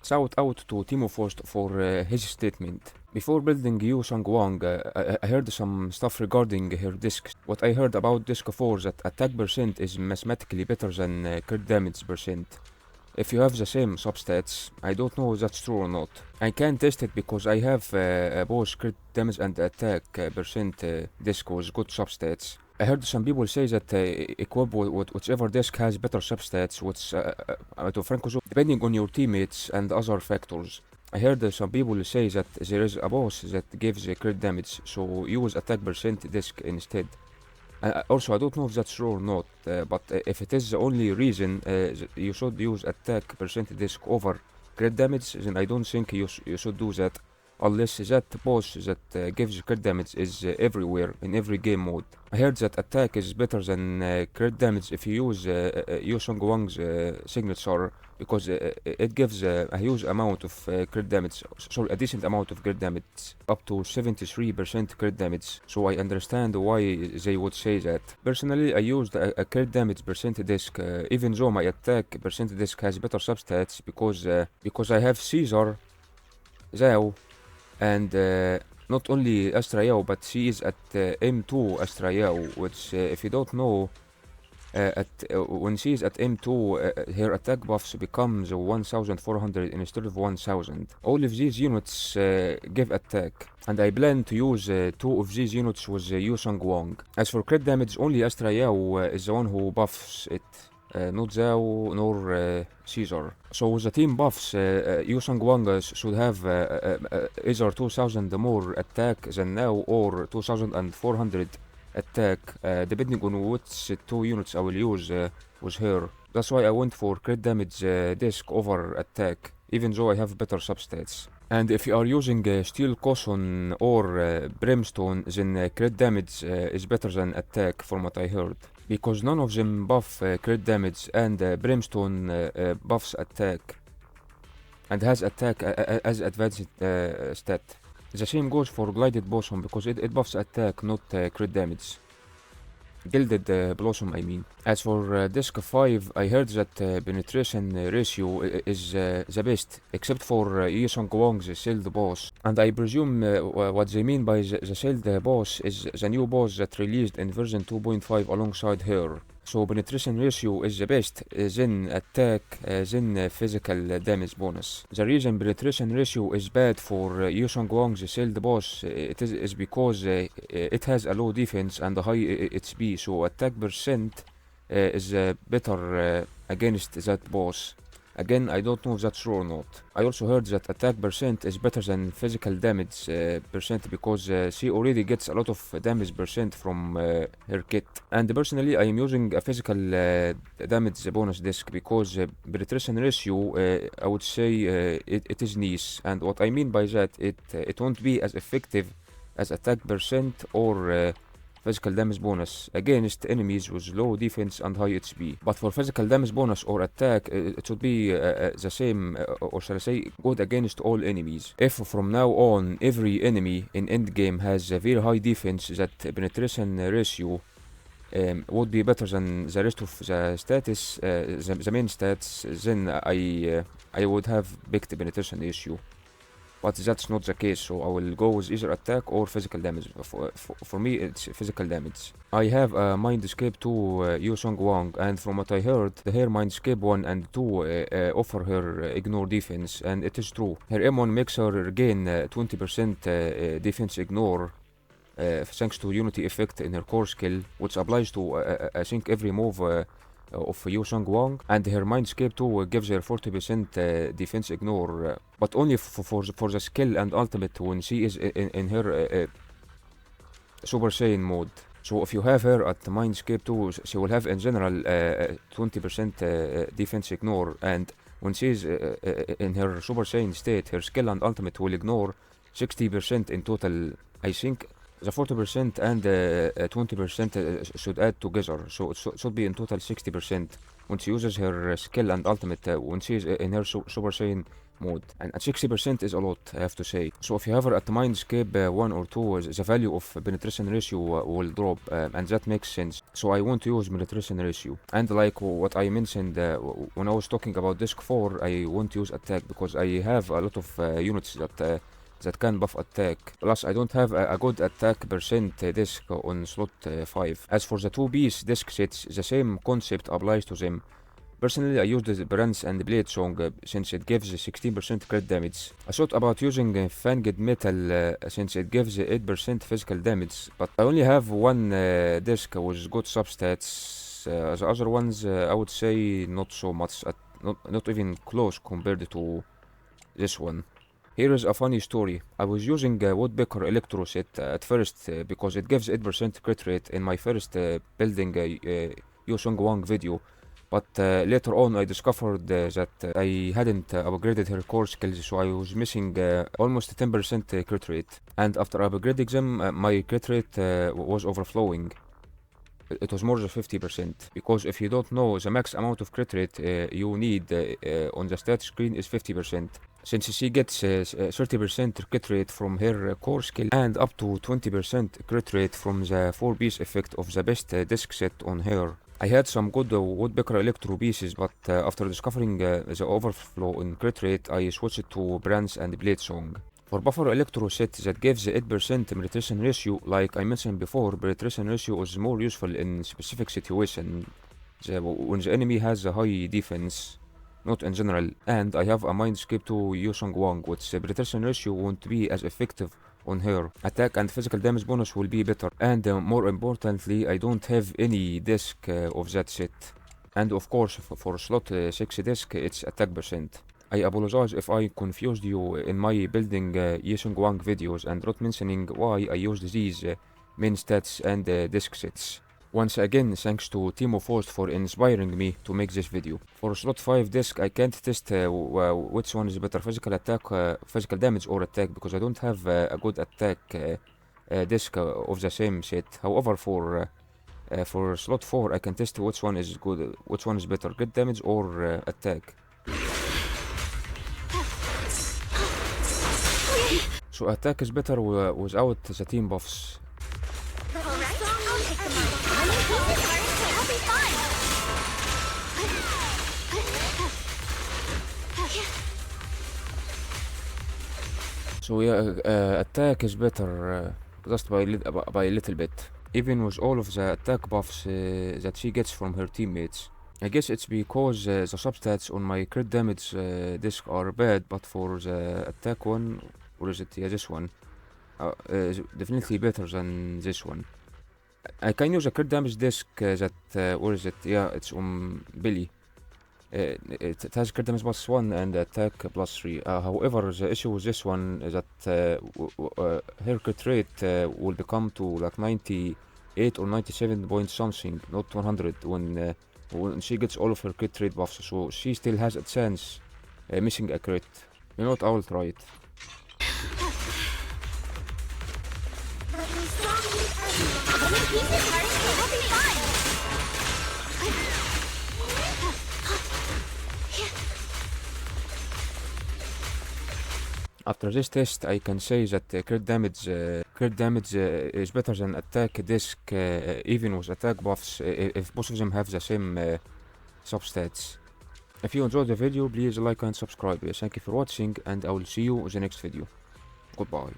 Shout out to Timo for his statement. Before building Yu Shunguang, I heard some stuff regarding her discs. What I heard about disc 4 that attack percent is mathematically better than crit damage percent. If you have the same substats, I don't know if that's true or not. I can test it because I have both crit damage and attack percent disc with good substats. I heard some people say that equip with whichever disc has better substats, which, to Franco, depending on your teammates and other factors. I heard some people say that there is a boss that gives crit damage, so use attack percent disc instead. Also, I don't know if that's true or not, but if it is the only reason you should use attack percent disc over crit damage, then I don't think you should do that, unless that boss that gives crit damage is everywhere in every game mode. I heard that attack is better than crit damage if you use Yu Shunguang's signature, because it gives a huge amount of crit damage, sorry, a decent amount of crit damage, up to 73% crit damage, so I understand why they would say that. Personally, I used a crit damage percent disc, even though my attack percent disc has better substats, because I have Caesar, Zhao, and not only Astra Yao, but she is at M2 Astra Yao, which if you don't know, when she is at M2, her attack buffs becomes 1400 instead of 1000. All of these units give attack, and I plan to use 2 of these units with Yu Shunguang. As for crit damage, only Astra Yao is the one who buffs it. Not Zhao nor Caesar. So with the team buffs, Yu Shunguang should have either 2000 more attack than now, or 2400 attack, depending on which 2 units I will use with her. That's why I went for crit damage disc over attack, even though I have better substats. And if you are using Steel Caution or Brimstone, then crit damage is better than attack, from what I heard. Because none of them buff crit damage, and Brimstone buffs attack and has attack as advanced stat. The same goes for Glided Blossom, because it buffs attack, not crit damage. Gilded Blossom, I mean. As for Disc 5, I heard that penetration ratio is the best, except for Yi Song-Wang's Sealed Boss. And I presume what they mean by the Sealed Boss is the new boss that released in version 2.5 alongside her. So penetration ratio is the best, then attack, then physical damage bonus. The reason penetration ratio is bad for Yu Song-Wang's Sealed Boss is because it has a low defense and a high HP, so attack percent is better against that boss. Again, I don't know if that's true or not. I also heard that attack percent is better than physical damage percent, because she already gets a lot of damage percent from her kit. And personally, I am using a physical damage bonus disc, because penetration ratio, I would say it is nice. And what I mean by that, it won't be as effective as attack percent or physical damage bonus against enemies with low defense and high HP. But for physical damage bonus or attack, it should be the same, or shall I say, good against all enemies. If from now on every enemy in endgame has a very high defense, that penetration ratio would be better than the rest of the status, the main stats, then I would have big penetration issue. But that's not the case, so I will go with either attack or physical damage. For me, it's physical damage. I have a Mind Escape 2 Yu Song-Wang, and from what I heard, her Mind Escape 1 and 2 offer her ignore defense, and it is true. Her M1 makes her gain 20% defense ignore, thanks to Unity effect in her core skill, which applies to I think every move of Yu Song-Wang, and her Mind Escape 2 gives her 40% defense ignore, but only for the skill and ultimate when she is in her Super Saiyan mode. So if you have her at Mind Escape 2, she will have in general 20% defense ignore, and when she is in her Super Saiyan state, her skill and ultimate will ignore 60% in total. I think the 40% and 20% should add together, so it should be in total 60% when she uses her skill and ultimate when she is in her Super Saiyan mode, and 60% is a lot, I have to say. So if you hover at Mindscape 1 or 2, the value of penetration ratio will drop, and that makes sense. So I want to use penetration ratio. And like what I mentioned when I was talking about disk 4, I want to use attack because I have a lot of units that can buff attack. Plus, I don't have a good attack percent disc on slot 5. As for the 2-piece disc sets, the same concept applies to them. Personally, I use the Brands and Blade Song since it gives 16% crit damage. I thought about using Fanged Metal since it gives 8% physical damage, but I only have one disc with good substats. The other ones, I would say not so much, not even close compared to this one. Here is a funny story. I was using Woodpecker Electro set at first because it gives 8% crit rate in my first building Shunguang video. But later on I discovered that I hadn't upgraded her core skills, so I was missing almost 10% crit rate. And after upgrading them, my crit rate was overflowing. It was more than 50%. Because if you don't know, the max amount of crit rate you need on the stat screen is 50%. Since she gets 30% crit rate from her core skill and up to 20% crit rate from the 4-piece effect of the best disc set on her. I had some good Woodpecker Electro pieces, but after discovering the overflow in crit rate, I switched to Brands and Blade Song. For buffer Electro set that gives 8% penetration ratio, like I mentioned before, penetration ratio is more useful in specific situations when the enemy has a high defense, not in general, and I have a Mindscape to Yu Shunguang, which penetration ratio won't be as effective on her. Attack and physical damage bonus will be better, and more importantly, I don't have any disc of that set. And of course, for slot 6 disc, it's attack percent. I apologize if I confused you in my building Yisheng videos and not mentioning why I used these main stats and disc sets. Once again, thanks to Timo Forst for inspiring me to make this video. For slot 5 disc, I can't test which one is better, physical attack, physical damage or attack, because I don't have a good attack disc of the same set. However, for slot 4, I can test which one is good, which one is better, crit damage or attack. So attack is better without the team buffs. So yeah, attack is better just by a little bit, even with all of the attack buffs that she gets from her teammates. I guess it's because the substats on my crit damage disc are bad, but for the attack one, or is it? Yeah, this one is definitely better than this one. I can use a crit damage disc that, where is it? Yeah, it's on Billy. It has crit damage plus 1 and attack plus 3. However, the issue with this one is that her crit rate will become to like 98 or 97 point something, not 100 when she gets all of her crit rate buffs. So she still has a chance missing a crit. You know what? I will try it. After this test, I can say that crit damage is better than attack disc, even with attack buffs, if both of them have the same substats. If you enjoyed the video, please like and subscribe. Thank you for watching, and I will see you in the next video. Goodbye.